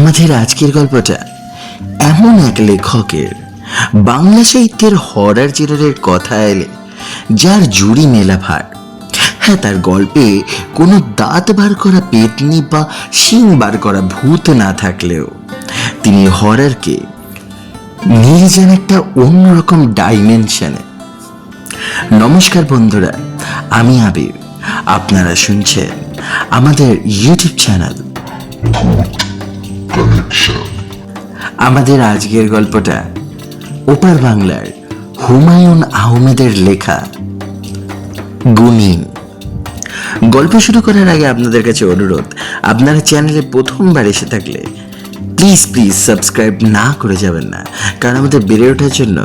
আমাদের আজকের গল্পটা এমন এক লেখকের বাংলা সাহিত্যের হরর জেনারের কথা এলে যার জুড়ি মেলা ভার। হ্যাঁ, তার গল্পে কোনো দাঁত বার করা পেতনি বা শিং বার করা ভূত না থাকলেও তিনি হররকে নিয়ে যান একটা অন্যরকম ডাইমেনশনে। নমস্কার বন্ধুরা, আমি আবির। আপনারা শুনছেন আমাদের ইউটিউব চ্যানেল। আমাদের আজকের গল্পটা ওপার বাংলার হুমায়ুন আহমেদের লেখা গুণিন। গল্প শুরু করার আগে আপনাদের কাছে অনুরোধ, আপনারা চ্যানেলে প্রথমবার এসে থাকলে প্লিজ সাবস্ক্রাইব না করে যাবেন না, কারণ আমাদের বেড়ে ওঠার জন্য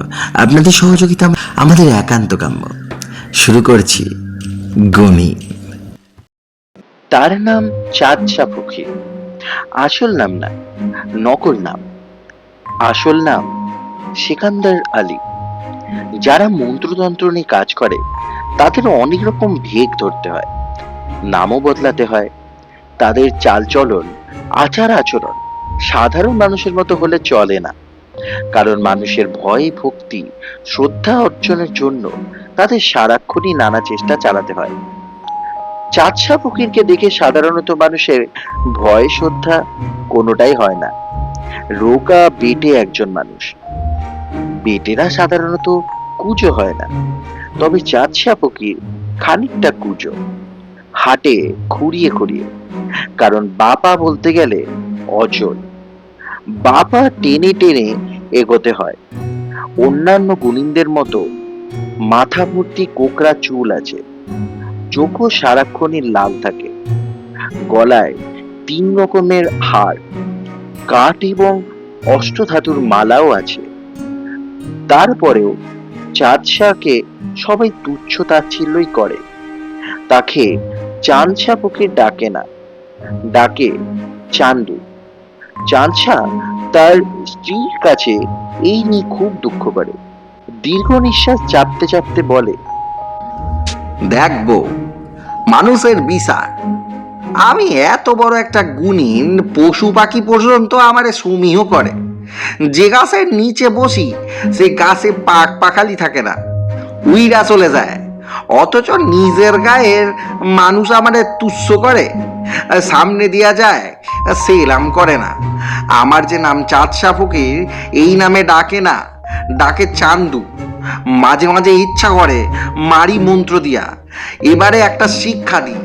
আপনাদের সহযোগিতা আমাদের একান্ত কাম্য। শুরু করছি গুণিন। তার নাম চাঁদ শাহ ফকির। আসল নাম না, নকল নাম। আসল নাম সিকান্দার আলী। যারা মন্ত্রতন্ত্র নিয়ে কাজ করে তাদের অনেক রকম ভেগ ধরতে হয়, নামও বদলাতে হয়। তাদের চালচলন, আচার আচরণ সাধারণ মানুষের মতো হলে চলে না, কারণ মানুষের ভয়, ভক্তি, শ্রদ্ধা অর্জনের জন্য তাদের সারাক্ষণই নানা চেষ্টা চালাতে হয়। চাঁদ শাহ ফকিরকে দেখে সাধারণত মানুষের ভয়, শ্রদ্ধা কোনোটাই হয় না। রোগা বেটে একজন মানুষ। বেটেরা সাধারণত কুঁজো হয় না, তবে চাঁদ শাহ ফকির খানিকটা কুঁজো। হাটে খুঁড়িয়ে খুঁড়িয়ে, কারণ বাবা বলতে গেলে অচল। বাবা টেনে টেনে এগোতে হয়। অন্যান্য গুণিনদের মতো মাথা ভর্তি কোকড়া চুল আছে, চোখও সারাক্ষণই লাল থাকে। গলায় 3 রকমের হার, কাঠ এবং অষ্টধাতুর মালাও আছে। তারপরেও চাঁদ শাহকে সবাই তুচ্ছ তাচ্ছিল্যই করে। তাকে চাঁদ শাহ ফকির ডাকে না, ডাকে চান্দু। চাঁদ শাহ তার স্ত্রীর কাছে এই নিয়ে খুব দুঃখ করে। দীর্ঘ নিঃশ্বাস চাপতে চাপতে বলে, দেখবো মানুষের বিচার। আমি এত বড় একটা গুণিন, পশু পাখি পর্যন্ত আমারে সমীহ করে। যে গাছের নিচে বসি সে গাছে পাক পাখালি থাকে না, উইরা চলে যায়। অথচ নিজের গায়ের মানুষ আমারে তুচ্ছ করে, সামনে দিয়া যায় সেলাম করে না। আমার যে নাম চাঁদ শাহ ফকির, এই নামে ডাকে না, ডাকে চান্দু। মাঝে মাঝে ইচ্ছা করে মারি মন্ত্র দিয়া। এবারে একটা শিক্ষা দিই,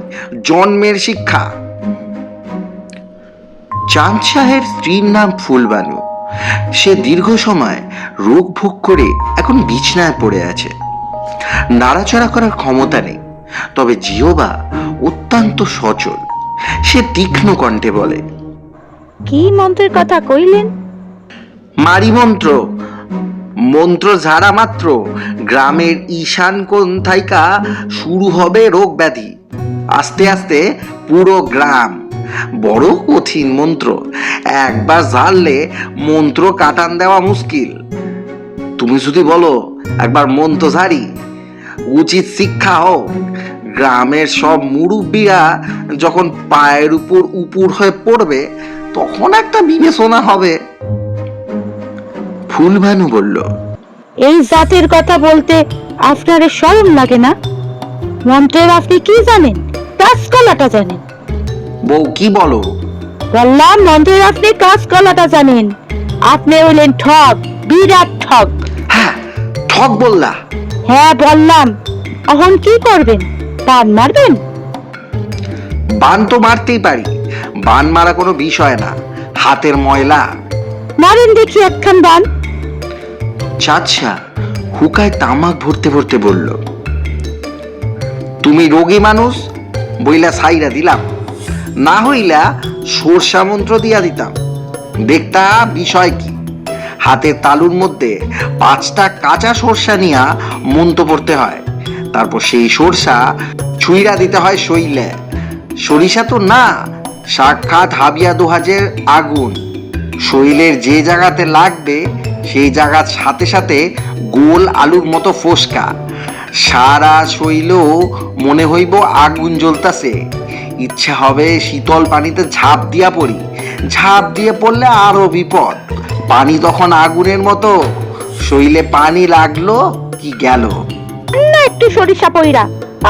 জন্মের শিক্ষা। চাঁদ শাহের স্ত্রীর নাম ফুলবানু। সে দীর্ঘ সময় রোগ ভোগ করে এখন বিছনায় পড়ে আছে। নাড়াচড়া করার ক্ষমতা নেই, তবে জিহবা অত্যন্ত সচল। সে তীক্ষ্ণ কণ্ঠে বলে, কি মন্ত্রের কথা কইলেন? মারি মন্ত্র। মন্ত্র ঝাড়া মাত্র গ্রামের ঈশান কোণ থাইকা শুরু হবে রোগ ব্যাধি। আস্তে আস্তে পুরো গ্রাম। বড় কঠিন মন্ত্র, একবার ঝাড়লে মন্ত্র কাটান দেওয়া মুশকিল। তুমি যদি বলো একবার মন্ত্র ঝাড়ি, উচিত শিক্ষা হোক। গ্রামের সব মুরব্বীরা যখন পায়ের উপর উপুর হয়ে পড়বে, তখন একটা বিবেচনা হবে। ফুলবানু বলল, এই জাতের কথা বলতে আপনার শরম লাগে না? মন্ত্রের আপনি কি জানেন? কাজকলাটা জানেন? বউ কি বলো? বললাম মন্ত্রের আপনি কাজকলাটা জানেন। আপনি হইলেন ঠক, বিরাট ঠক। হ্যাঁ, ঠক বললা? হ্যাঁ বললাম। এখন কি করবেন? বান মারবেন? বান তো মারতেই পারি, বান মারা কোনো বিষয় না, হাতের ময়লা। মারেন দেখি একখান বান। চাঁদ শাহ হুকায় তামাক ভরতে ভরতে বলল, তুমি রোগী মানুষ বইলা সাইরা দিলাম, না হইলা সরষা মন্ত্র দিয়া দিতাম। দেখতা বিষয় কি। হাতের তালুর মধ্যে 5টা কাঁচা সরষা নিয়া মন্ত্র পড়তে হয়, তারপর সেই সরষা ছুঁইরা দিতে হয় শৈলে। সরিষা তো না, সাক্ষাৎ হাবিয়া দোহাজের আগুন। শৈলের যে জায়গাতে লাগবে সেই জায়গার সাথে সাথে গোল আলুর মতো ফোসকা। সারা শৈল মনে হইব আগুন জ্বলতাছে। ইচ্ছা হবে শীতল পানিতে ঝাঁপ দিয়া পড়ি, ঝাঁপ দিয়ে পড়লে আরো বিপদ। পানি তখন আগুনের মতো, শরীরে পানি লাগলো কি গেল। না একটু সরিষা পইরা,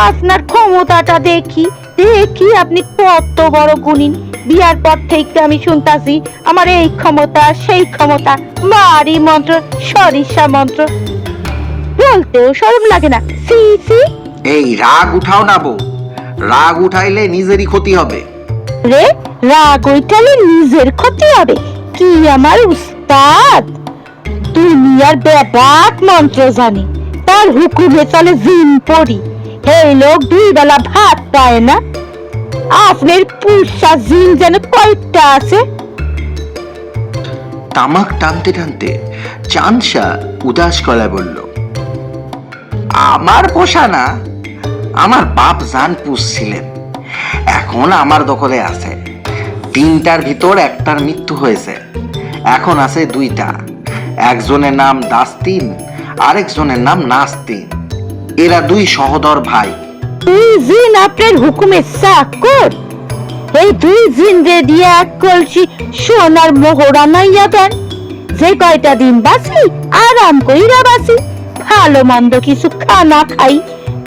আপনার ক্ষমতাটা দেখি দেখি আপনি কত বড় গুণিন। বিয়ার পর থেকে আমি শুনতাছি আমার এই ক্ষমতা সেই ক্ষমতা, মারি মন্ত্র সরিষা মন্ত্র, বলতেও শরম লাগে না। সি সি। এই রাগ উঠাও না বউ, রাগ উঠাইলে নিজেরই ক্ষতি হবে। রে, রাগ ওইটালে নিজের ক্ষতি হবে? কি আমার উস্তাদ, দুনিয়ার ব্যাপক মন্ত্র জানি, তার হুকুমে চলে জিন পড়ি। এই লোক 2 বেলা ভাত পায় না, আপনার পুষা জিন যেন কয়টা আছে। তামাক টানতে টানতে চাঁদশা উদাস গলায় বলল, আমার পোষা না, আমার বাপ জান পুষছিলেন, এখন আমার দখলে আছে। 3টার ভিতর 1টার মৃত্যু হয়েছে, এখন আছে 2টা। একজনের নাম দাস্তিন, আরেকজনের নাম নাস্তিন। এরা 2 সহোদর ভাই। 2 জিন আপনার হুকুমে চাকর? এই 2 জিন রে দিয়ে 1 কলসি সোনার মোহরা নাইয়া দেন, যে কয়টা দিন বাঁচি আরাম কইরা বাঁচি, ভালো মন্দ কিছু খানা খাই,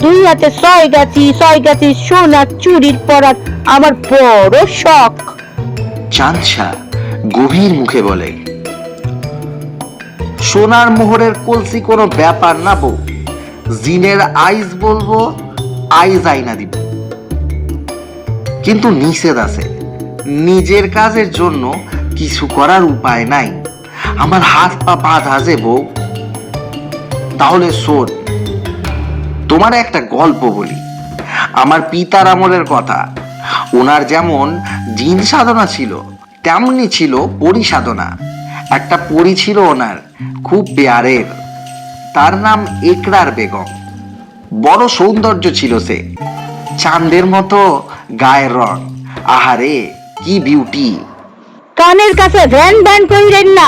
2 হাতে 6 গাছি সোনার চুরির পরার আমার বড় শখ। চাঁদশা গভীর মুখে বলে, সোনার মোহরের কলসি কোনো ব্যাপার না বউ, জিনের আইস বলবো, আইস আইনা দিব। কিন্তু নিষেধ আছে, নিজের কাজের জন্য কিছু করার উপায় নাই, আমার হাত পা বাঁধা যে বউ। তাহলে শোন, তোমার একটা গল্প বলি, আমার পিতার আমলের কথা। ওনার যেমন জিন সাধনা ছিল, তেমনি ছিল পরি সাধনা। একটা পরি ছিল ওনার, খুব পেয়ারের, তার নাম একরার বেগম। বড় সৌন্দর্য ছিল সে, চাঁদের মতো গায়ের রং, আহারে কি বিউটি। কানের কাছে ভ্যান ভ্যান কইরেন না,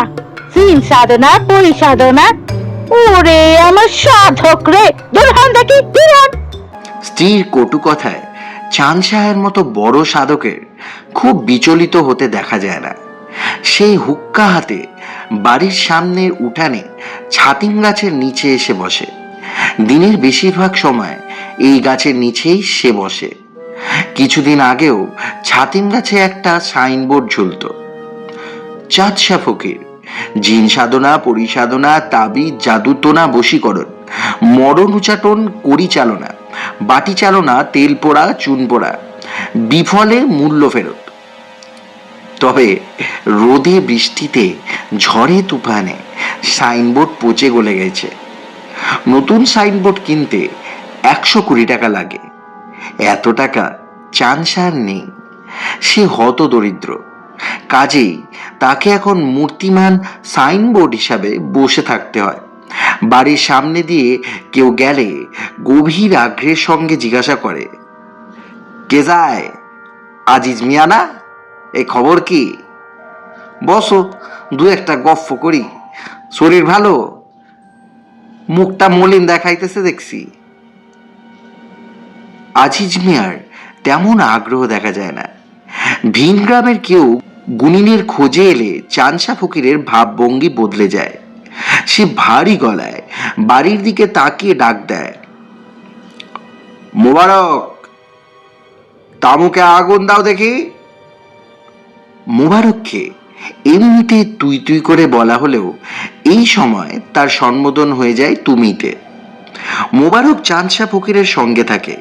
জিন সাধনা পরিসাধনা, ওরে আমার সাধক রে, দুরহান দেখি দুরহান। স্ত্রীর কটু কথায় চাঁদশাহের মতো বড় সাধকের খুব বিচলিত হতে দেখা যায় না। সেই হুক্কা হাতে বাড়ির সামনের উঠানে ছাতিম গাছের নিচে এসে বসে। দিনের বেশিরভাগ সময় এই গাছের নিচেই সে বসে। কিছুদিন আগেও ছাতিম গাছে একটা সাইনবোর্ড ঝুলত, চাঁদশা ফকির, জিন সাধনা পরিসাধনা তাবিজ জাদুটোনা বশীকরণ মরণ উচাটন পরিচালনা বাটি চালনা তেল পোড়া চুন পোড়া বিফলে মূল্য ফেরত। তবে রোদে বৃষ্টিতে ঝড়ে তুফানে সাইনবোর্ড পচে গলে গেছে। নতুন সাইনবোর্ড কিনতে 120 টাকা লাগে। এত টাকা চাঁদশার নেই, সে হত দরিদ্র। কাজেই তাকে এখন মূর্তিমান সাইনবোর্ড হিসাবে বসে থাকতে হয়। বাড়ির সামনে দিয়ে কেউ গেলে গভীর আগ্রহের সঙ্গে জিজ্ঞাসা করে, কে যায়? আজিজ মিয়া না? এই খবর কি? বসো, 2-1টা গপ্প করি। শরীর ভালো? মুখটা মলিন দেখাইতেছে দেখছি। আজিজ মিয়ার তেমন আগ্রহ দেখা যায় না। ভিন গ্রামের কেউ গুনিনের খোঁজে এলে চাঁদশা ফকিরের ভাবভঙ্গি বদলে যায়। সে ভারী গলায় বাড়ির দিকে তাকিয়ে ডাক দেয়, মোবারক, তামুকে আগুন দাও দেখি। মোবারককে এমনিতে তুই তুই করে বলা হলেও এই সময় তার সম্বোধন হয়ে যায় তুমিতে। মোবারক চাঁদশা ফকিরের সঙ্গে থাকে।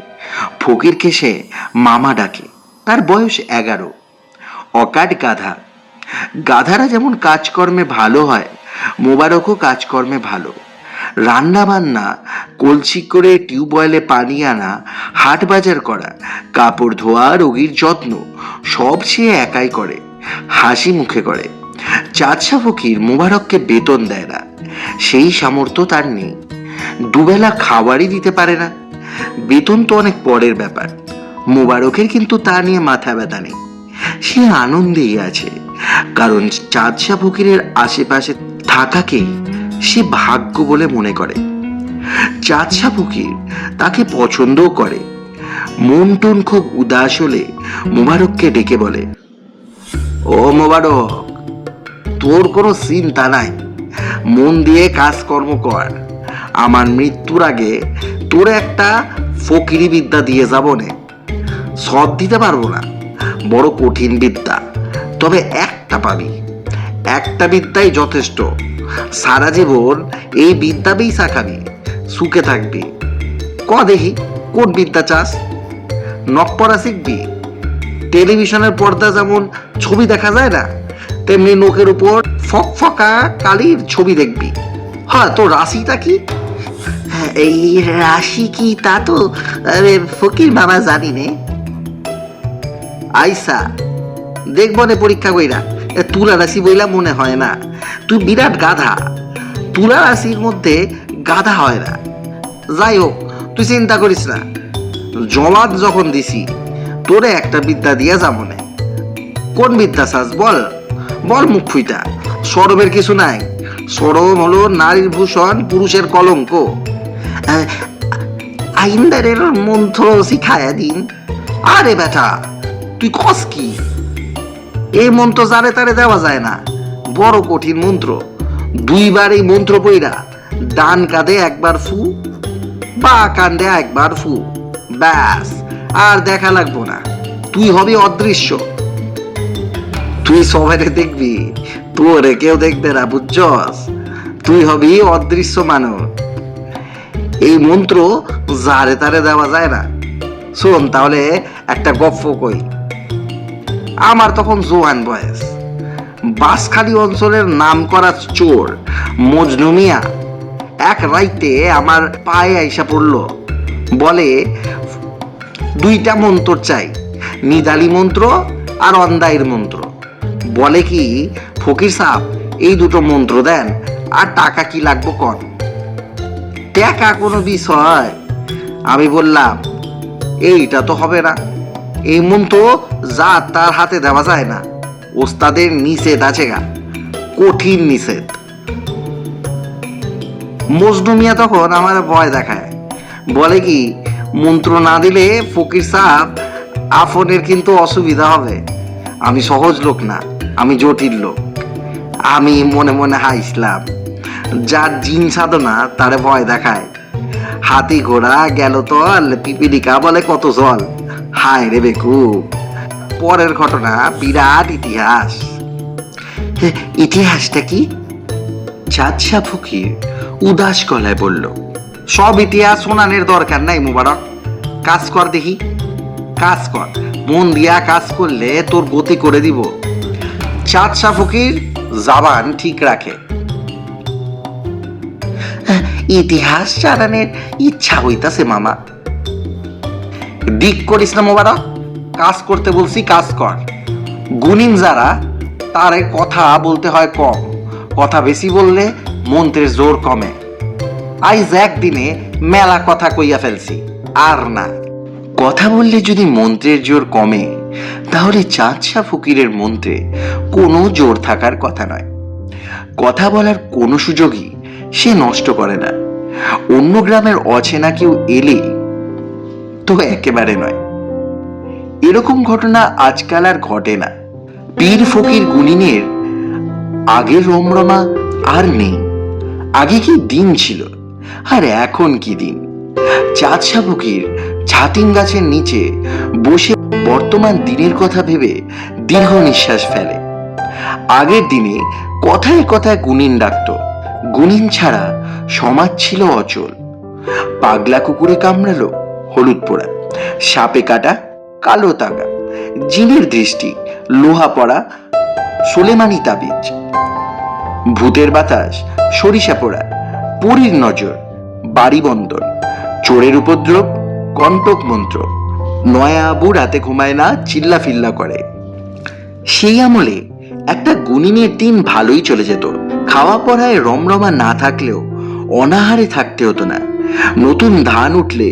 ফকিরকে সে মামা ডাকে। তার বয়স 11। অকাট গাধা। গাধারা যেমন কাজকর্মে ভালো হয়, মোবারকও কাজকর্মে ভালো। রান্না বান্না, কলসি করে টিউবওয়েলে পানি আনা, হাট বাজার করা, কাপড় ধোয়া, রোগীর যত্ন সব সে একাই করে, হাসি মুখে করে। চাঁদশা ফকির মোবারককে বেতন দেয় না, সেই সামর্থ্য তার নেই। দুবেলা খাবারই দিতে পারে না। বেতন তো অনেক পরের ব্যাপার। মোবারকের কিন্তু তা নিয়ে মাথা ব্যথা নেই, সে আনন্দেই আছে। কারণ চাঁদশা ফকিরের আশেপাশে থাকাকেই সে ভাগ্য বলে মনে করে। চাঁদশা ফকির তাকে পছন্দও করে। মন টন খুব উদাস হলে মোবারককে ডেকে বলে, ও মোবারক, তোর কোনো চিন্তা নাই, মন দিয়ে কাজকর্ম কর। আমার মৃত্যুর আগে তোর একটা ফকিরি বিদ্যা দিয়ে যাব নে। সব দিতে পারবো না, বড় কঠিন বিদ্যা, তবে একটা পাবি। একটা বিদ্যাই যথেষ্ট, সারা জীবন এই বিদ্যা বেইসা খাবি, সুখে থাকবি। ক দেখি কোন বিদ্যা চাস? নখ পড়া শিখবি? টেলিভিশনের পর্দা যেমন ছবি দেখা যায় না, তেমনি নখের উপর ফকফকা কালির ছবি দেখবি। হ্যাঁ, তোর রাশিটা কি? এই রাশি কি তা তো ফকির বাবা জানি নে। আইসা দেখব নে পরীক্ষা কইরা। তুলা রাশি বইলা মনে হয় না, তুই বিরাট গাধা। তুলা রাশির মধ্যে গাধা হয় না। যাই হোক, তুই চিন্তা করিস না, জমাত যখন দিছি তোরে একটা বিদ্যা দিয়া যাবো না। কোন বিদ্যা চাস বল, বল মুখ ফুইটা। সরমের কিছু নাই, সরম হলো নারীর ভূষণ, পুরুষের কলঙ্ক। আইন্দারের মন্ত্র শিখায়া দিন। আরে বেটা, তুই কস কি? এই মন্ত্র জারে তারে দেওয়া যায় না, বড় কঠিন মন্ত্র। দুইবার এই মন্ত্র পইরা ডান কাঁধে একবার ফু, বা কান্দে একবার ফু, ব্যাস, আর দেখা লাগবো না, তুই হবি অদৃশ্য। তুই সবাই দেখবি, তোরে কেউ দেখবে না, বুঝছস? তুই হবি অদৃশ্য মানুষ। এই মন্ত্র জারে তারে দেওয়া যায় না। শোন তাহলে একটা গপ্প কই। আমার তখন জোয়ান বয়স, বাঁশখালী অঞ্চলের নাম করা চোর মজনু মিয়া এক রাইতে আমার পায়ে আইসা পড়লো। বলে দুইটা মন্ত্র চাই, নিদালি মন্ত্র আর অন্দাইয়ের মন্ত্র। বলে কি, ফকির সাহেব এই দুটো মন্ত্র দেন, আর টাকা কি লাগবো কন। টাকা কোনো বিষয়? আমি বললাম এইটা তো হবে না, এই মন্ত্র যা তার হাতে দেওয়া যায় না, ওস্তাদের নিষেধ আছে গা, কঠিন নিষেধ। মজনু মিয়া তখন আমার ভয় দেখায়, বলে কি, মন্ত্র না দিলে ফকির সাহেব আফনের কিন্তু অসুবিধা হবে। আমি সহজ লোক না, আমি জটিল লোক। আমি মনে মনে হাসলাম, যার জিন সাধনা তারে ভয় দেখায়। হাতি ঘোড়া গেল তল, পিপিলিকা বলে কত জল। হায় রে বেকুব। পরের ঘটনা বিরাট ইতিহাস। ইতিহাসটা কি? চাঁদশা ফকির উদাস গলায় বলল, সব ইতিহাস শোনানোর দরকার নাই মুবারক, কাজ কর দেখি, কাজ কর। মন দিয়া কাজ করলে তোর গতি করে দিব। চাঁদশা ফকির জাবান ঠিক রাখে। ইতিহাস জানানোর ইচ্ছা হইতাছে মামা। দিক করিস না মোবারক, কাজ করতে বলছি, কাজ কর। গুণিন যারা, তারে কথা বলতে হয় কম, কথা বেশি বললে মন্ত্রের জোর কমে। আইজ একদিনে মেলা কথা কইয়া ফেলছি, আর না। কথা বললে যদি মন্ত্রের জোর কমে, তাহলে চাঁদশা ফকিরের মন্ত্রে কোনো জোর থাকার কথা নয়। কথা বলার কোনো সুযোগই সে নষ্ট করে না। অন্য গ্রামের অচেনা কেউ এলে তো একেবারে নয়। এরকম ঘটনা আজকাল আর ঘটে না। পীর ফকির গুনিনের আগের রমরমা আর নেই। আগে কি দিন ছিল, আর এখন কি দিন। চাঁদশা ফকির ছাতিম গাছের নিচে বসে বর্তমান দিনের কথা ভেবে দীর্ঘ নিঃশ্বাস ফেলে। আগের দিনে কথায় কথায় গুনিন ডাকত। গুনিন ছাড়া সমাজ ছিল অচল। পাগলা কুকুরে কামড়ালো, হলুদ পোড়া, সাপে কাটা, কালো তাগা, জিনের দৃষ্টি, লোহা পড়া, সোলেমানি তাবিজ, ভূতের বাতাস, সরিষা পোড়া, পরীর নজর, বাড়ি বন্দর, চোরের উপদ্রব, কণ্টক মন্ত্র, নয়া আবু রাতে ঘুমায় না, চিল্লা ফিল্লা করে। সেই আমলে একটা গুনিনের দিন ভালোই চলে যেত। খাওয়া পড়ায় রমরমা না থাকলেও অনাহারে থাকতে হতো না। নতুন ধান উঠলে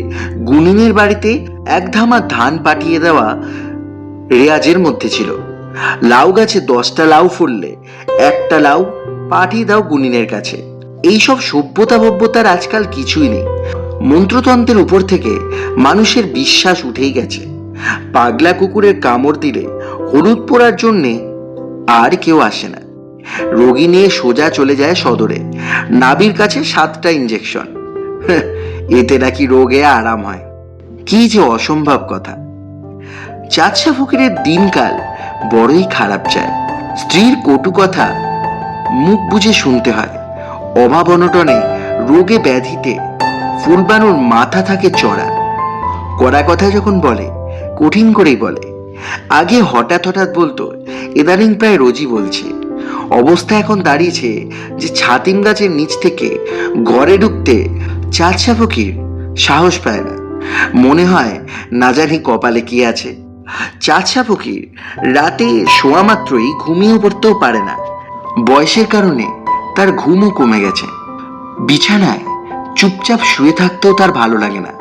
গুনিনের বাড়িতে এক ধামা ধান পাঠিয়ে দেওয়া রেয়াজের মধ্যে ছিল। লাউ গাছে 10টা লাউ ফুললে একটা লাউ পাঠিয়ে দাও গুনিনের কাছে। এইসব সভ্যতা ভব্যতার আজকাল কিছুই নেই। মন্ত্রতন্ত্রের উপর থেকে মানুষের বিশ্বাস উঠেই গেছে। পাগলা কুকুরের কামড় দিলে হলুদ পোড়ার জন্যে আর কেউ আসে না। রোগী নিয়ে সোজা চলে যায় সদরে। নাবির কাছে 7টা ইঞ্জেকশন। এতে নাকি রোগে আরাম হয়। কি যে অসম্ভব কথা। চাচা ফকিরের দিনকাল বড়ই খারাপ যায়। স্ত্রীর কটু কথা মুখ বুজে শুনতে হয়। অভাব অনটনে, রোগে ব্যাধিতে ফুলবানুর মাথা থাকে চড়া। কড়া কথা যখন বলে কঠিন করেই বলে। আগে হঠাৎ হঠাৎ বলতো, ইদানিং প্রায় রোজই বলছে। অবস্থা এখন দাঁড়িয়েছে যে ছাতিম গাছের নিচ থেকে ঘরে ঢুকতে চাচা ফকির সাহস পায় না। মনে হয় না জানি কপালে কি আছে। চাচা ফকির রাতে শোয়া মাত্রই ঘুমিয়ে পড়তেও পারে না। বয়সের কারণে তার ঘুমও কমে গেছে। বিছানায় চুপচাপ শুয়ে থাকতেও তার ভালো লাগে না।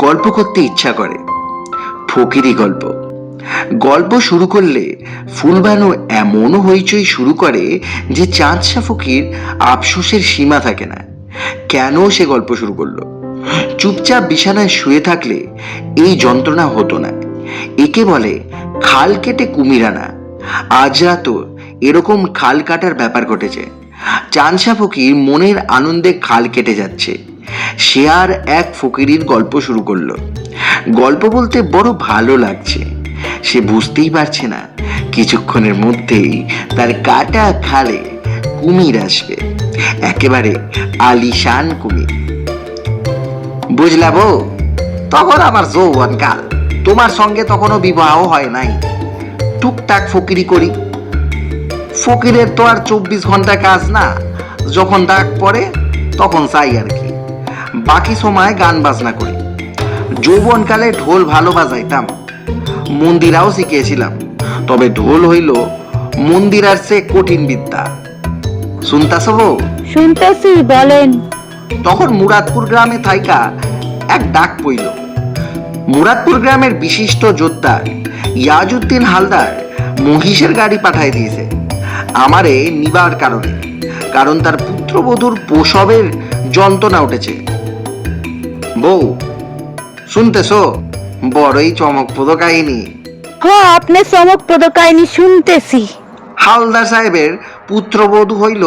গল্প করতে ইচ্ছা করে, ফকিরি গল্প। গল্প শুরু করলে ফুলবানু এমন হইচই শুরু করে যে চাঁদশা ফকির আফসোসের সীমা থাকে না। কেন সে গল্প শুরু করলো? চুপচাপ বিছানায় শুয়ে থাকলে এই যন্ত্রণা হতো না। একে বলে খাল কেটে কুমির আনা। আজ রাতও এরকম খাল কাটার ব্যাপার ঘটেছে। চাঁদশা ফকির মনের আনন্দে খাল কেটে যাচ্ছে। সে আর এক ফকিরির গল্প শুরু করলো। গল্প বলতে বড় ভালো লাগছে। সে বুঝতেই পারছে না কিছুক্ষণের মধ্যেই তার কাটা খালে কুমির আসবে, একেবারে আলিশান কুমির। বুঝলা বউ, তখন আমার যৌবন কাল। তোমার সঙ্গে তখনও বিবাহ হয় নাই। টুকটাক ফকিরি করি। ফকিরের তো আর 24 ঘন্টা কাজ না। যখন ডাক পড়ে তখন চাই আর কি। বাকি সময় গান বাজনা করি। যৌবনকালে ঢোল ভালো বাজাইতাম, মন্দিরাও শিখিয়েছিলাম। তবে ঢোল হইল মন্দিরার চেয়ে কঠিন বিদ্যা। শুনতাছ বউ? শুনতেছি, বলেন। তখন মুরাদপুর গ্রামে থাইকা এক ডাক পইল। মুরাদপুর গ্রামের বিশিষ্ট যোদ্ধা ইয়াজউদ্দিন হালদার মহিষের গাড়ি পাঠাই দিয়েছে আমারে নিবার কারণে। কারণ তার পুত্রবধূর প্রসবের যন্ত্রণা উঠেছে। বউ শুনতেছ? বড়ই চমকপ্রদ কাহিনী। হ্যাঁ, আপনি চমকপ্রদ কাহিনী শুনতেছি। হালদার সাহেবের পুত্রবধূ হইল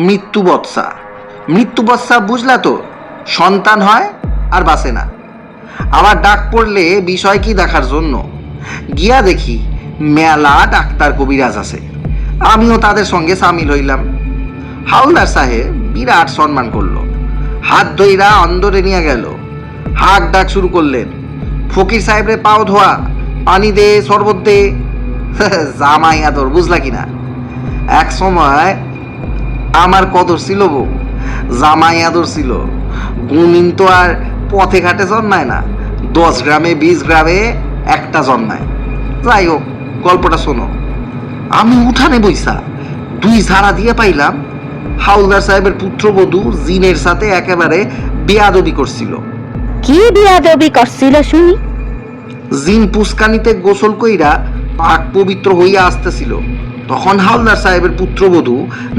মৃত্যুবৎসা। মৃত্যুবৎসা বুঝলা তো? সন্তান হয় আর বাঁচে না। আমার ডাক পড়লে বিষয় কি দেখার জন্য গিয়া দেখি মেলা ডাক্তার কবিরাজ আছে। আমিও তাদের সঙ্গে সামিল হইলাম। হালদার সাহেব বিরাট সম্মান করলো। হাত ধইরা অন্দরে নিয়ে গেল। হাক ডাক শুরু করলেন, ফকির সাহেবরে পাও ধোয়া, পানি দে, শরবত দে। জামাই আদর, বুঝলা কিনা? এক সময় আমার কদর ছিল বউ, জামাই আদর ছিল। গুণিন তো আর পথে ঘাটে জন্মায় না, 10 গ্রামে 20 গ্রামে একটা জন্মায়। যাই হোক, গল্পটা শোনো। আমি উঠানে বইসা 2 ঝাড়া দিয়ে পাইলাম হালদার সাহেবের পুত্রবধূ জিনের সাথে একেবারে বেয়াদবি করছিল। কি বিয়াদবি করছিল শুনি? জিন পুস্কানিতে গোসল কইরা পাক পবিত্র হইয়া আসতেছিল। তখন হালদার সাহেবের পুত্রবধূ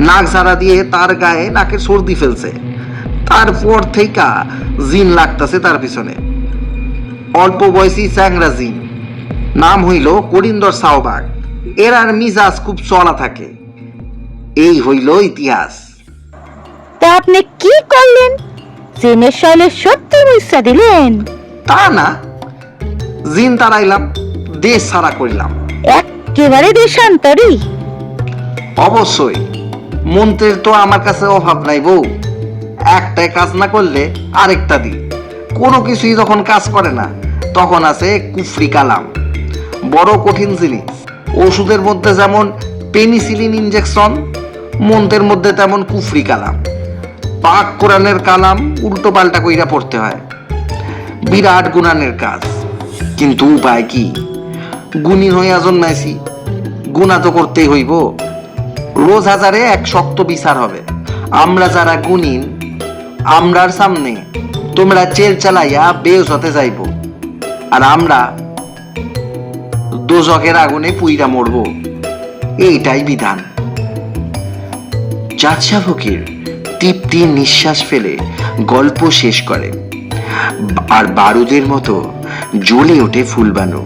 নাক ঝাড়া দিয়ে তার গায়ে নাকের সর্দি ফেলছে। তারপর থেকে জিন লাগতেছে তার পিছনে। অল্প বয়সী চ্যাংরা জিন, নাম হইল করিন্দর সাওবাগ। এরার মিজাজ খুব চলা থাকে। এই হইল ইতিহাস। তা আপনি কি করলেন? জিনের শৈলে সত্যি মুইসা দিলেন? তা না, জিন তাড়াইলাম, দেশ ছাড়া করিলাম। একেবারে দেশান্তরী? অবশ্যই। মন্ত্রের তো আমার কাছে অভাব নাই বউ। একটাই কাজ না করলে আরেকটা দিই। কোনো কিছুই যখন কাজ করে না তখন আছে কুফরি কালাম। বড় কঠিন জিনিস। ওষুধের মধ্যে যেমন পেনিসিলিন ইনজেকশন, মন্ত্রের মধ্যে তেমন কুফরি কালাম। পাক কোরআনের কালাম উল্টো পাল্টা কইরা পড়তে হয়। বিরাট গুনানের কাজ, কিন্তু উপায় কি? গুণী হইয়া জন্মাইছি, গুণা তো করতেই হইব। রোজ হাজারে এক শক্ত বিচার হবে। আমরা যারা গুণীন, আমরার সামনে তোমরা চেল চালাইয়া বেউস হতে যাইব, আর আমরা দোজকের আগুনে পুইরা মরব। এইটাই বিধান। চাচা ফকির তৃপ্তি নিঃশ্বাস ফেলে গল্প শেষ করে, আর বারুদের মতো জ্বলে ওঠে ফুলবানু।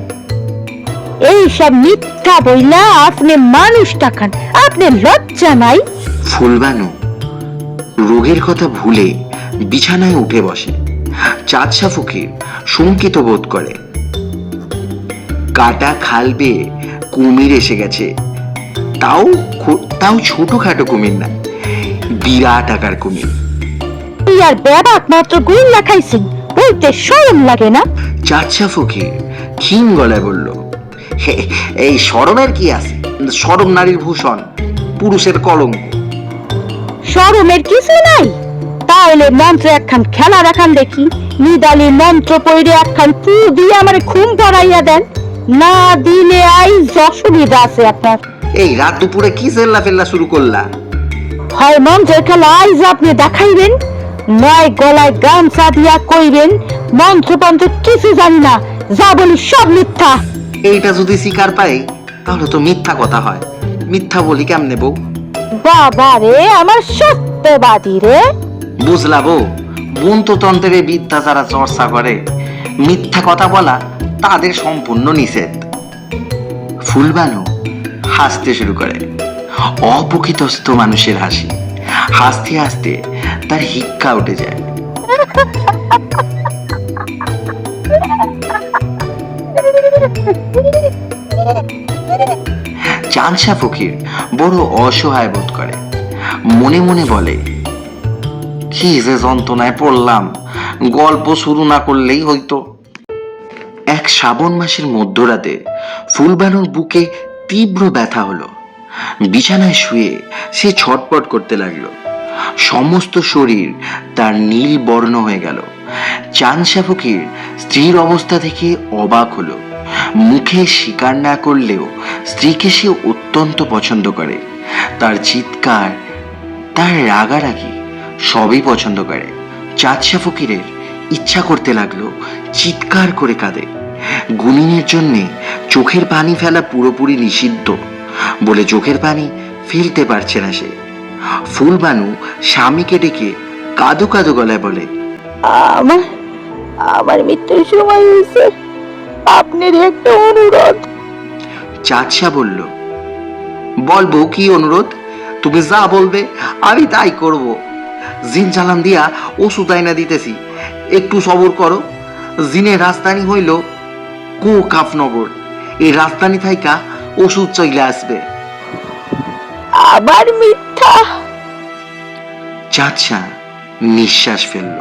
এইসব মিথ্যা বইলা আপনি মানুষটা খান, আপনি লজ্জা নাই? ফুলবানু রোগের কথা ভুলে বিছানায় উঠে বসে। চাঁদশা ফকির শঙ্কিত বোধ করে। কাটা খাল বেয়ে কুমির এসে গেছে, তাও তাও ছোটখাটো কুমির না, বিরাট আকার কুমির। আর ব্যাপার মাত্র গুল্লা খাইছেন, বলতে শরম লাগে না? চাঁদশা ফকির ক্ষীণ গলায় বলল, এই শরমের কি আছে? শরম নারীর ভূষণ, পুরুষের কলঙ্ক। শরমের কিছু নাই? তাহলে মন্ত্র একখান খেলা রাখান দেখি, নিদালি মন্ত্র পড়ে একখান পু দিয়ে আমার ঘুম পাড়াইয়া দেন। না দিলে আইজ অসুবিধা আছে আপনার। এই রাত দুপুরে কি চেল্লা ফেল্লা শুরু করলা? হয় মন্ত্রের খেলা আইজ আপনি দেখাইবেন, নয় গলায় গামছা দিয়া কইবেন মন্ত্র পন্ত্র কিছু জানি না, যা বলি সব মিথ্যা। এইটা যদি শিকার পাই তাহলে তো মিথ্যা কথা হয়। মিথ্যা বলি কেমনে বউ? বাবা রে, আমার সত্যবাদী রে। বুঝলা বউ, বন্ততন্ত্রের বিদ্যা যারা চর্চা করে, মিথ্যা কথা বলা তাদের সম্পূর্ণ নিষেধ। ফুলবানু হাসতে শুরু করে, অপ্রকৃতস্থ মানুষের হাসি। হাসতে হাসতে তার হিক্কা উঠে যায়। চাঁদশা ফকির বড় অসহায় বোধ করে। মনে মনে বলে, কি যে যন্ত্রণায় পড়লাম, গল্প শুরু না করলেই হইতো। এক শ্রাবণ মাসের মধ্যরাতে ফুলবানুর বুকে তীব্র ব্যথা হলো। বিছানায় শুয়ে সে ছটপট করতে লাগলো। সমস্ত শরীর তার নীল বর্ণ হয়ে গেল। চাঁদশা ফকির স্ত্রীর অবস্থা দেখে অবাক হলো। মুখে স্বীকার না করলেও স্ত্রীকে সে অত্যন্ত পছন্দ করে। তার চিৎকার, তার রাগারাগি সবই পছন্দ করে। চাঁদশা ফকিরের ইচ্ছা করতে লাগলো চিৎকার করে কাঁদে। গুনিনের জন্যে চোখের পানি ফেলা পুরোপুরি নিষিদ্ধ বলে চোখের পানি ফেলতে পারছে না সে। ফুলবানু স্বামীকে ডেকে কাঁদো কাঁদো গলায় বলে, আমার আমার মৃত্যুর সময় হয়েছে, আপনার একটা অনুরোধ। চাঁদশা বলল, বল বউ, কি অনুরোধ? তুমি যা বলবে আমি তাই করব। জিন চালান দিয়া ওষুধ আইনা দিতেছি, একটু সবর করো। জিনের রাজধানী হইল কাফনগর। এই রাজধানী থাইকা ওষুধ চলে আসবে। আবার মিথ্যা? চাঁদশা নিঃশ্বাস ফেলল।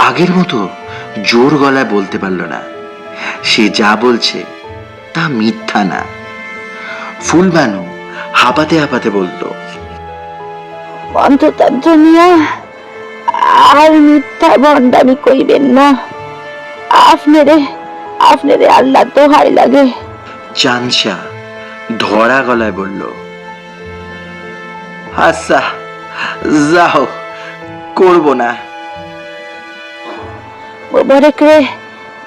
আগের মতো জোর গলায় বলতে পারল না, সে যা বলছে তা মিথ্যা না। ফুলবানু হাঁপাতে হাঁপাতে বলল, মন্ত্রতন্ত্র নিয়া আর মিথ্যা ভণ্ডামি কইবেন না। আপনারে আপনারে আল্লাহ দোহাই লাগে। চাঁদশা ধরা গলায় বলল, আচ্ছা যাও, করব না। মোবারক রে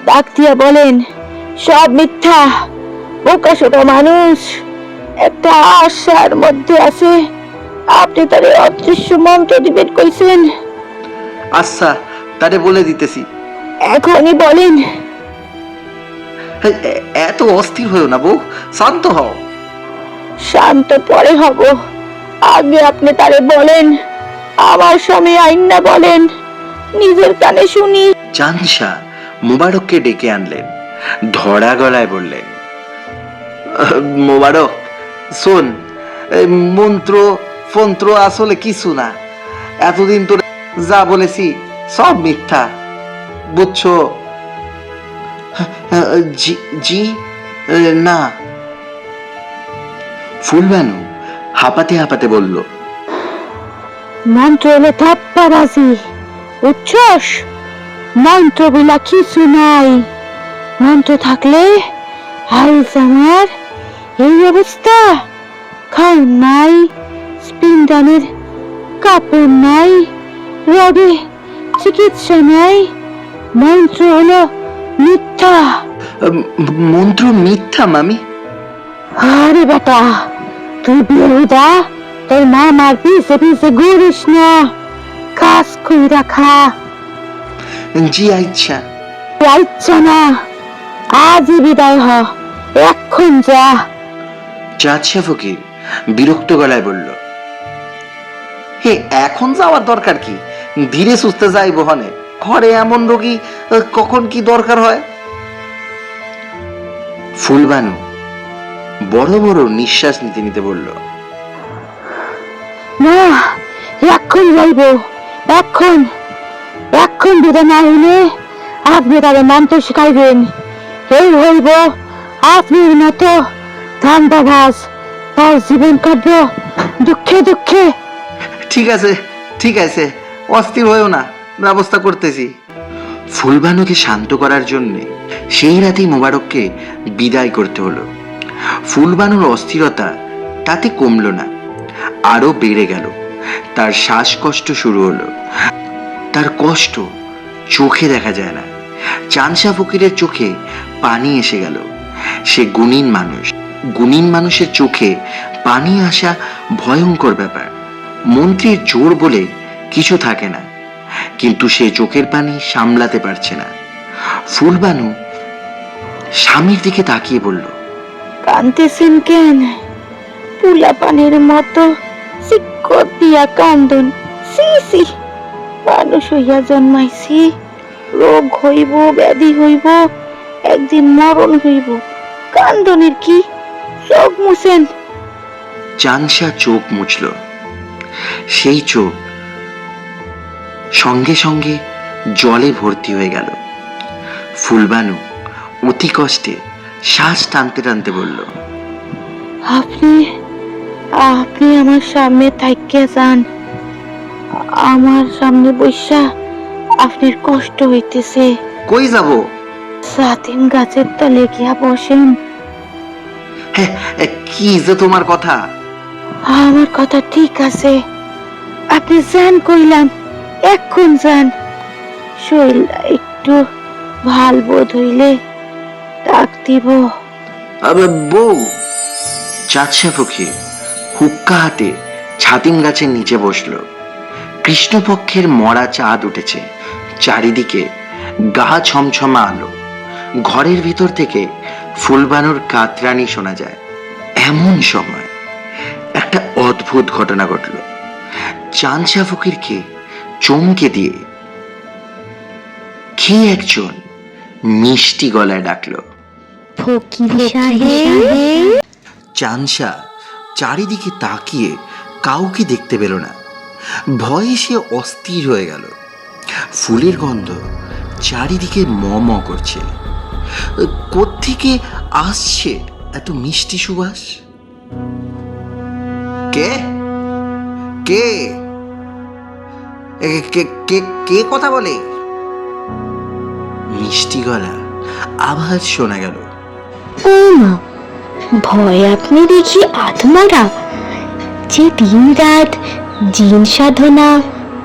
ডাক দিয়া বলেন সব মিথ্যা। বোকা শোনা মানুষ একটা আশার মধ্যে আছে, আপনি তারে অদৃশ্য মন্ত্র দিবেন কইছেন। আচ্ছা, তারে বলে দিতেছি। এখনই বলেন। এত অস্থির হয়েও না বউ, শান্ত হও। শান্ত পরে হব, আগে আপনি তারে বলেন। আমার স্বামী আইন বলেন, নিজের কানে শুনি। চাঁদশা মোবারককে ডেকে আনলেন, ধরা গলায় বললেন, মোবারক শোন, মন্ত্র ফন্ত্র আসলে কিছু না। এতদিন তোর যা বলেছি সব মিথ্যা, বুঝছো? জি জি না। ফুলবানু হাঁপাতে হাঁপাতে বলল, মন্ত্র হলো ধাপ্পাবাজি, বুঝছস? মন্ত্র বলা কিছু নাই। মন্ত্র থাকলে আইজ আমার এই অবস্থা। খাও নাই, স্পিন্ডানের কাপড় নাই, রবে চিকিৎসা নাই। মন্ত্র হলো মিথ্যা। মন্ত্র মিথ্যা মামি? আরে বেটা, তুই বেহুদা, তোর মামার পিছে পিছে ঘুরিস না, কাজ কইরা খা। জি আচ্ছা। ইচ্ছা না, আজই বিদায় হ, এখন যা। চাঁদশা ফকির বিরক্ত গলায় বলল, হে এখন যাওয়ার দরকার কি? ধীরে সুস্থে যাইব হনে। ঘরে এমন রোগী কখন কি দরকার হয়। ফুলবানু বড় বড় নিঃশ্বাস নিতে নিতে বলল, না, এখন যাইব, এখন। এখন বিদায় না হইলে আপনি তাদের মানতে শিখাইবেন। এই হইব আপনার মতো ধান্দাবাজ, তার জীবন কাটবো দুঃখে দুঃখে। ঠিক আছে ঠিক আছে, অস্থির হয়েও না, ব্যবস্থা করতেছি। ফুলবানুকে শান্ত করার জন্য সেই রাতেই মোবারককে বিদায় করতে হলো। ফুলবানুর অস্থিরতা তাতে কমলো না, আরো বেড়ে গেল। তার শ্বাসকষ্ট শুরু হলো। তার কষ্ট চোখে দেখা যায় না। চাঁদশা ফকিরের চোখে পানি এসে গেল। সে গুণীন মানুষ, গুণীন মানুষের চোখে পানি আসা ভয়ঙ্কর ব্যাপার। মন্ত্রীর জোর বলে কিছু থাকে না, কিন্তু সে চোখের পানি সামলাতে পারছে না। ফুলবানু স্বামীর দিকে তাকিয়ে বলল, কান্দেছেন কেন? পুলা পানির মতো শিক্ষক দিয়া কান্দন। সি সি, মানুষ হইয়া জন্মাইছি, রোগ হইব, ব্যাধি হইব, একদিন মরণ হইব, কান্দনের কি? চোখ মুছেন। চাঁদশা চোখ মুছল। সেই চোখ সঙ্গে সঙ্গে জলে ভর্তি হয়ে গেল। ফুলবানু অতি কষ্টে শ্বাস টানতে টানতে বলল, আপনি আপনি আমার সামনে থাইকে যান। আমার সামনে বৈশা আপনার কষ্ট হইতেছে। কই যাব? সাতিন গাছের তলে গিয়া বসেন। হ্যাঁ, কি যে তোমার কথা? আমার কথা ঠিক আছে, আপনি যান কইলাম, এখন যান। শরীর একটু ভাল বোধ হইলে ডাক দিব। বউ। চাঁদশা ফকির হুক্কা হাতে ছাতিম গাছের নিচে বসলো। কৃষ্ণপক্ষের মরা চাঁদ উঠেছে, চারিদিকে গা ছমছমা আলো। ঘরের ভিতর থেকে ফুলবানুর কাতরানি শোনা যায়। এমন সময় একটা অদ্ভুত ঘটনা ঘটল। চাঁদশা ফকিরকে চমকে দিয়ে কে একজন মিষ্টি গলায় ডাকলো, ফকির সাহেব। চাঁদশা চারিদিকে তাকিয়ে কাউকে দেখতে পেল না। ভয়ে সে অস্থির হয়ে গেল। ফুলের গন্ধ চারিদিকে ম ম করছে। কোত্থেকে আসছে এত মিষ্টি সুবাস? কে কে কে কে কে কথা বলে? মিষ্টি গলা আবার শোনা গেল। ও মা, ভয় আপনি দেখি আত্মারা, যে দিন রাত জিন সাধনা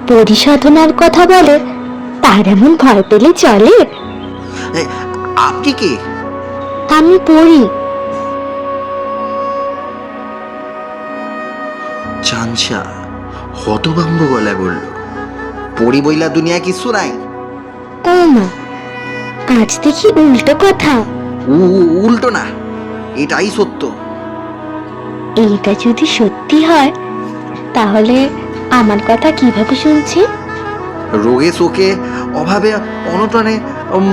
পরিসাধনার কথা বলে, তার এমন ভয় পেলে চলে? আপনি কে? আমি পড়ি। চাঁদশা হতভম্ব গলায় বলল, পরি বইলা দুনিয়া কিছু নাই। ও মা, আজ দেখি উল্টো কথা। উল্টো না, এটাই সত্য। এইটা যদি সত্যি হয়, তাহলে আমার কথা কিভাবে শুনছি? রোগে শোকে অভাবে অনটনে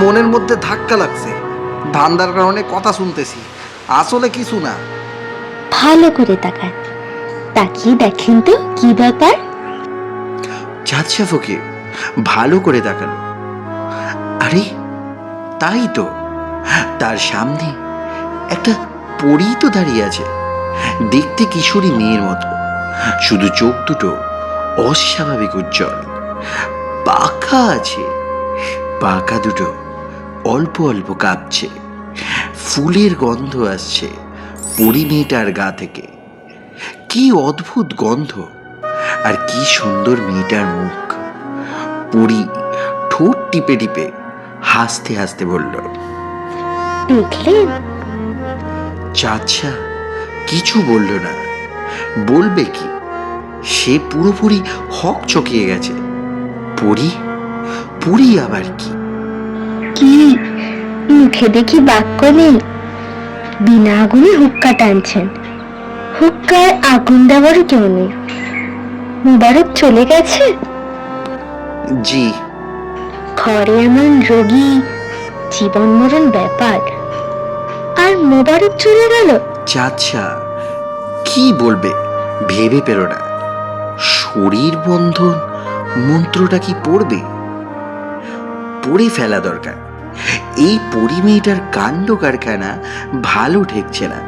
মনের মধ্যে ধাক্কা লাগছে, ধান্দার কারণে কথা শুনতেছি, আসলে কিছু না। ভালো করে তাকান, তাকিয়ে দেখেন তো কি ব্যাপার। চাঁদশা ফকির ভালো করে তাকালো। আরে তাই তো, তার সামনে একটা পরী তো দাঁড়িয়ে আছে, দেখতে কিশোরী মেয়ের মতো, শুধু চোখ দুটো অস্বাভাবিক উজ্জ্বল। পাখা আছে, পাখা দুটো অল্প অল্প কাঁপছে। ফুলের গন্ধ আসছে পরী মেয়েটার গা থেকে। কি অদ্ভুত গন্ধ, আর কি সুন্দর মেয়েটার মুখ। পরী ঠোঁট টিপে টিপে হাসতে হাসতে বলল, দেখলেন? চাঁদশা কিছু বলল না। বলবে কি, সে পুরোপুরি হক চকিয়ে গেছে। পরী, পরী আবার কি? কি মুখে দেখি বাক্য নেই, বিনা আগুনে হুক্কা টানছেন। হুক্কায় আগুন দেওয়ারও কেউ নেই। মুবারক চলে গেছে? জি। ঘরে এমন রোগী, জীবন মরণ ব্যাপার, আর মোবারক চলে গেল। চাচা কি বলবে ভেবে পেল না। শরীর বন্ধন মন্ত্রটা কি পড়বে? পড়ে ফেলা দরকার। এই পরি মেয়েটার কাণ্ড কারখানা ভালো ঠেকছে না।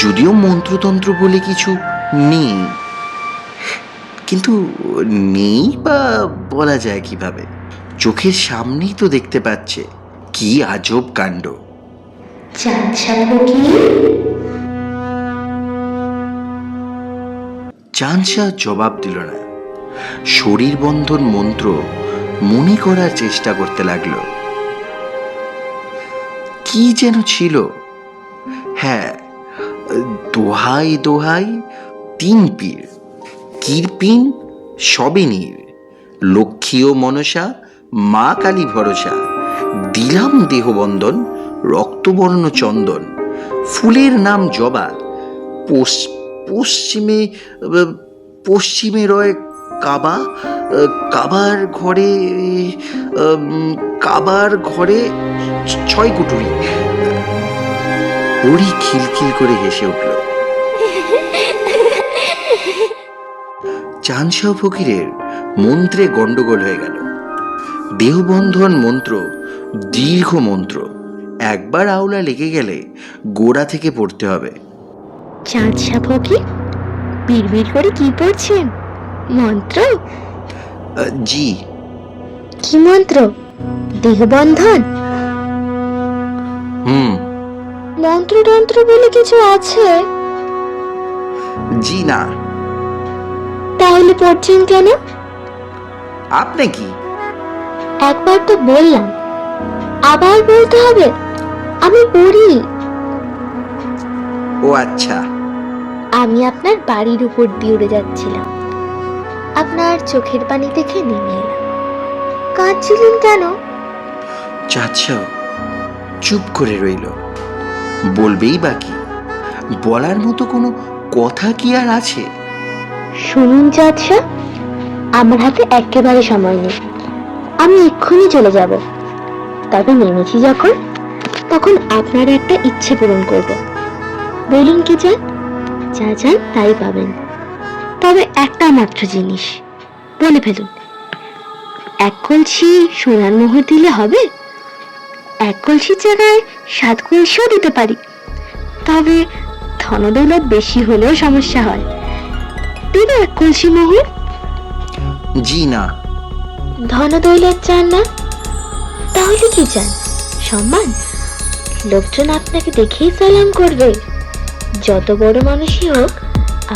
যদিও মন্ত্রতন্ত্র বলে কিছু নেই, কিন্তু নেই বা বলা যায় কিভাবে? চোখের সামনেই তো দেখতে পাচ্ছে। কি আজব কাণ্ড! চাঁদশা জবাব দিল না। শরীর বন্ধন মন্ত্র মনে করার চেষ্টা করতে লাগলো। কি যেন ছিল। হ্যাঁ, দোহাই দোহাই তিন পীর, কিরপিন সবে নীর, লক্ষ্মী ও মনসা মা কালী ভরসা, দিলাম দেহবন্ধন রক্তবর্ণ চন্দন, ফুলের নাম জবা, পশ্চিমে পশ্চিমে রয় কাবা, কাবার ঘরে ছয় কুটুরি। ওরই খিলখিল করে হেসে উঠল। চাঁদশাহ ফকিরের মন্ত্রে গন্ডগোল হয়ে গেল। দেহবন্ধন মন্ত্র দীর্ঘ মন্ত্র, একবার আওলা লেগে গেলে গোড়া থেকে পড়তে হবে। চাঁদশা ফকির বিড়বিড় করে কি পড়ছেন? মন্ত্র? জি। কি মন্ত্র? দেহবন্ধন? মন্ত্রতন্ত্র বলে কিছু আছে? জি না। তাহলে পড়ছেন কেন? আপনি কি? একবার তো বললাম, আবার বলতে হবে? আমি পড়ি। ও আচ্ছা। আমি আপনার বাড়ির উপর দিয়ে উড়ে যাচ্ছিলাম, আপনার চোখের পানি দেখে নেমে এলাম। কাঁদছিলেন কেন? চাচা চুপ করে রইল। বলবেই বাকি, বলার মতো কোনো কথা কি আর আছে? শুনুন চাচা, আমার হাতে একেবারে সময় নেই। আমি এক্ষুনি চলে যাব। তবে নেমেছি যখন, তখন আপনার একটা ইচ্ছে পূরণ করব। বলুন কি চান? যা চান তাই পাবেন। তবে একটা মাত্র জিনিস, বলে ফেলুন। এক কলসি সোনার মোহর দিলে হবে? এক কলসির জায়গায় 7 কলসিও দিতে পারি। তবে ধনদৌলত বেশি হলেও সমস্যা হয়। দেবে 1 কলসি মোহর? জি না। ধনদৌলত চান না? তাহলে কি চান? সম্মান? লোকজন আপনাকে দেখেই সালাম করবে। যত বড় মানুষই হোক,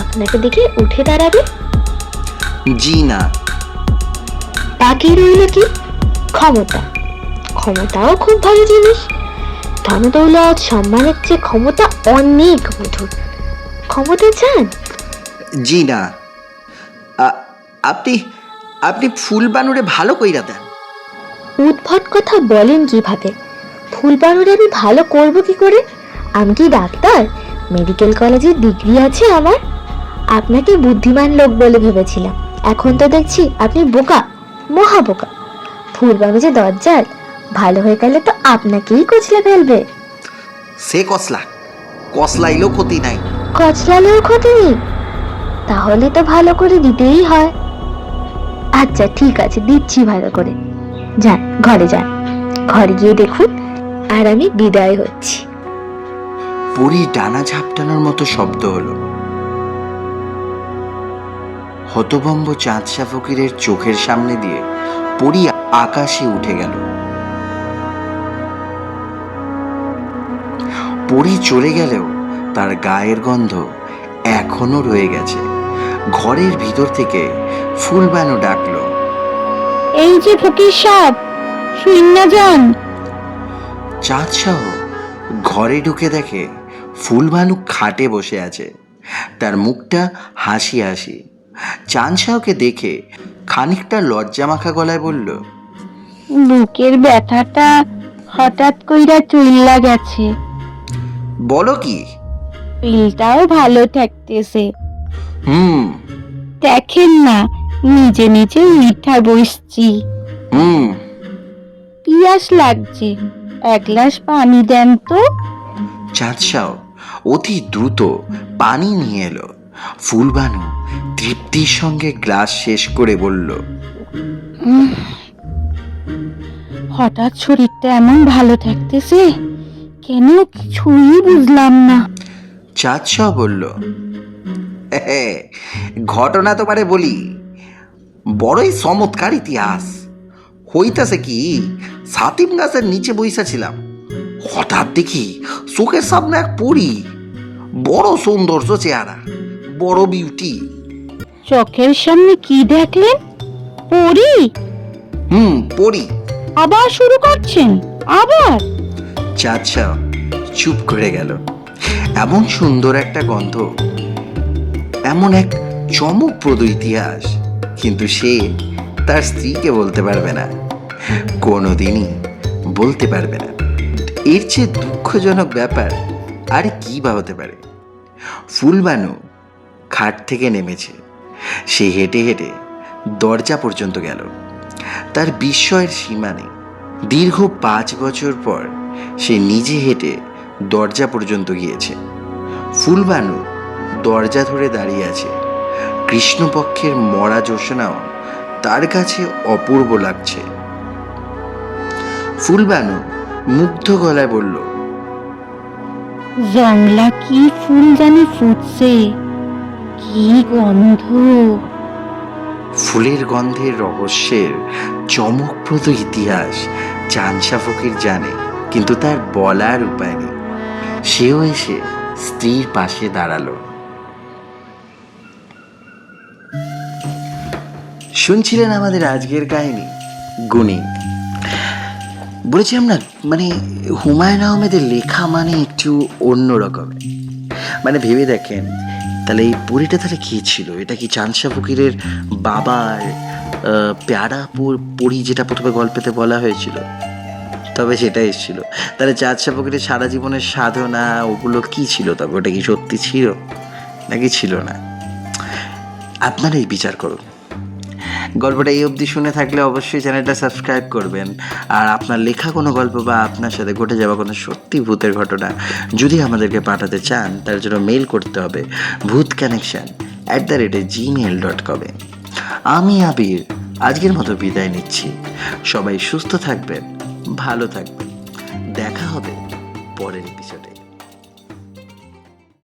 আপনাকে দেখে উঠে দাঁড়াবে। জি না। বাকি রইল কি? ক্ষমতা। ক্ষমতাও খুব ভালো জিনিস। ধনদৌলত সম্মানের চেয়ে ক্ষমতা অনেক মধুর। ক্ষমতা চান? জি না। আপনি আপনি ফুল বানুরে ভালো কইরা দেন। উদ্ভট কথা বলেন কিভাবে? ফুল বানুরে আমি ভালো করব কি করে? আমি কি ডাক্তার? মেডিকেল কলেজের ডিগ্রি আছে আমার। আপনাকে বুদ্ধিমান লোক বলে ভেবেছিলাম, এখন তো দেখছি আপনি বোকা, মহা বোকা। ফুল বানু যে দজ্জাল, ভালো হয়ে গেলে তো আপনাকেই কচলে ফেলবে। সে কসলাইলেও ক্ষতি নাই। কচলালেও ক্ষতি নেই? তাহলে তো ভালো করে দিতেই হয়। আচ্ছা ঠিক আছে, দিচ্ছি ভালো করে। যান ঘরে যান, ঘরে গিয়ে দেখুন। আর আমি বিদায় হচ্ছি। পরি ডানা ঝাপটানোর মতো শব্দ হলো। হতভম্ব চাঁদশা ফকিরের চোখের সামনে দিয়ে পরি আকাশে উঠে গেল। পরি চলে গেলেও তার গায়ের গন্ধ এখনো রয়ে গেছে। ঘরের ভিতর থেকে ফুলবানু ডাকলো, এই যে ফকির সাহেব, শুইনা যান। চাঁদশাহ ঘরে ঢুকে দেখে ফুলবানু খাটে বসে আছে। তার মুখটা হাসি হাসি। চাঁদশাহকে দেখে খানিকটা লজ্জা মাখা গলায় বলল, বুকের ব্যথাটা হঠাৎ কইরা চইল্লা গেছে। বলো কি? পিলটাও ভালো থাকতেছে। হুম দেখেন না, নিজে নিজে মিঠা বসছি। হুম পিয়াস লাগছে, এক গ্লাস পানি দেন তো। চাঁদ শাহ অতি দ্রুত পানি নিয়ে এলো। ফুলবানু তৃপ্তির সঙ্গে গ্লাস শেষ করে বলল, হঠাৎ শরীরটা এমন ভালো থাকতেছে কেন, কিছুই বুঝলাম না। চাঁদ শাহ বলল, ঘটনা তোমারে বলি, বড়ই চমৎকার ইতিহাস। হইতাছে কি, সাতিম গাছের নিচে বইসা ছিলাম, হঠাৎ দেখি চোখের সামনে এক পরী, বড় সৌন্দর্য চেহারা, বড় বিউটি। চোখের সামনে কি দেখলেন? পরি? পরী। আবার শুরু করছেন? আবার? চাঁদ শাহ চুপ করে গেল। এমন সুন্দর একটা গন্ধ, এমন এক চমকপ্রদ ইতিহাস, কিন্তু সে তার স্ত্রীকে বলতে পারবে না, কোনোদিনই বলতে পারবে না। এর চেয়ে দুঃখজনক ব্যাপার আর কি বা হতে পারে। ফুলবানু খাট থেকে নেমেছে। সে হেঁটে হেঁটে দরজা পর্যন্ত গেল। তার বিস্ময়ের সীমা নেই। দীর্ঘ 5 বছর পর সে নিজে হেঁটে দরজা পর্যন্ত গিয়েছে। ফুলবানু দরজা ধরে দাঁড়িয়ে আছে। কৃষ্ণপক্ষের মরা জ্যোৎস্নাও তার কাছে অপূর্ব লাগছে। ফুলবানু মুগ্ধ গলায় বলল, জংলা কি ফুল জানি ফুটছে, কি গন্ধ! ফুলের গন্ধের রহস্যের চমকপ্রদ ইতিহাস চাঁদ শাহ ফকির জানে, কিন্তু তার বলার উপায় নেই। সেও এসে স্ত্রীর পাশে দাঁড়ালো। শুনছিলেন আমাদের আজকের কাহিনী গুণী। বলেছিলাম না, মানে হুমায়ুন আহমেদের লেখা মানে একটু অন্য রকমের। মানে ভেবে দেখেন, তাহলে এই পরীটা তাহলে কি ছিল? এটা কি চাঁদ শাহ ফকিরের বাবার প্যারা পরী, যেটা প্রথমে গল্পেতে বলা হয়েছিল? তবে সেটা এসেছিল। তাহলে চাঁদ শাহ ফকিরের সারা জীবনের সাধনা ওগুলো কি ছিল? তবে ওটা কি সত্যি ছিল নাকি ছিল না? আপনারাই বিচার করুন। গল্পটা এই অবধি শুনে থাকলে অবশ্যই চ্যানেলটা সাবস্ক্রাইব করবেন। আর আপনার লেখা কোনো গল্প বা আপনার সাথে ঘটে যাওয়া কোনো সত্যি ভূতের ঘটনা যদি আমাদেরকে পাঠাতে চান, তার জন্য মেল করতে হবে bhootconnection@gmail.com। আমি আবির আজকের মতো বিদায় নিচ্ছি। সবাই সুস্থ থাকবেন, ভালো থাকবেন। দেখা হবে পরের এপিসোডে।